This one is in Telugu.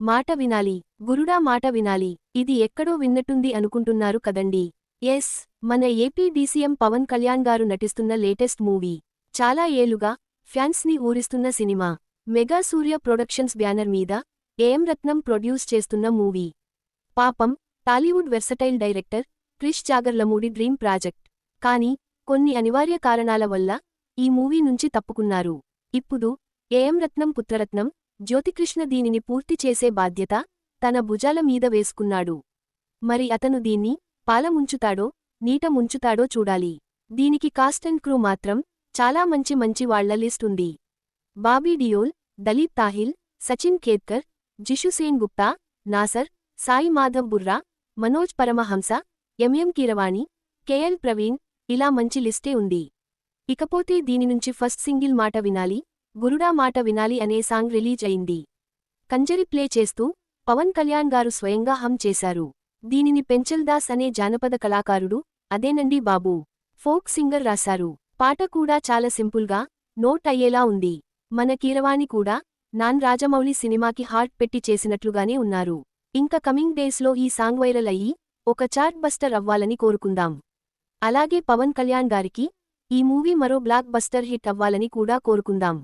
మాట వినాలి. గురుడా మాట వినాలి. ఇది ఎక్కడో విన్నట్టుంది అనుకుంటున్నారు కదండీ. ఎస్, మన ఏపీ డీసీఎం పవన్ కళ్యాణ్ గారు నటిస్తున్న లేటెస్ట్ మూవీ. చాలా ఏళ్లుగా ఫ్యాన్స్ ని ఊరిస్తున్న సినిమా. మెగా సూర్య ప్రొడక్షన్స్ బ్యానర్ మీద ఏఎం రత్నం ప్రొడ్యూస్ చేస్తున్న మూవీ. పాపం, Tollywood versatile director Krish Jagarlamudi dream project. కానీ కొన్ని అనివార్య కారణాల వల్ల ఈ మూవీ నుంచి తప్పుకున్నారు. ఇప్పుడు ఏఎం రత్నం పుత్రరత్నం జ్యోతికృష్ణ దీనిని పూర్తి చేసే బాధ్యత తన భుజాల మీద వేసుకున్నాడు. మరి అతను దీన్ని పాల ముంచుతాడో నీట ముంచుతాడో చూడాలి. దీనికి కాస్ట్ అండ్ క్రూ మాత్రం చాలా మంచి వాళ్ల లిస్ట్ ఉంది. బాబీ డియోల్, దలీప్ తాహిల్, సచిన్ ఖేద్కర్, జిషు సేన్ గుప్తా, నాసర్, సాయి మాధవ్ బుర్రా, మనోజ్ పరమహంస, ఎంఎం కీరవాణి, కేఎల్ ప్రవీణ్, ఇలా మంచి లిస్టే ఉంది. ఇకపోతే దీని నుంచి ఫస్ట్ సింగిల్ మాట వినాలి, గురుడా మాట వినాలి అనే సాంగ్ రిలీజ్ అయింది. కంజరి ప్లే చేస్తూ పవన్ కళ్యాణ్ గారు స్వయంగా హమ్ చేశారు. దీనిని పెంచల్ దాస్ అనే జానపద కళాకారుడు, అదేనండి బాబూ, ఫోక్ సింగర్ రాశారు. పాట కూడా చాలా సింపుల్గా నోట్ అయ్యేలా ఉంది. మన కీరవాణి కూడా నాన్ రాజమౌళి సినిమాకి హార్ట్ పెట్టి చేసినట్లుగానే ఉన్నారు. ఇంక కమింగ్ డేస్లో ఈ సాంగ్ వైరల్ అయ్యి ఒక చార్ట్ బస్టర్ అవ్వాలని కోరుకుందాం. అలాగే పవన్ కళ్యాణ్ గారికి ఈ మూవీ మరో బ్లాక్ బస్టర్ హిట్ అవ్వాలని కూడా కోరుకుందాం.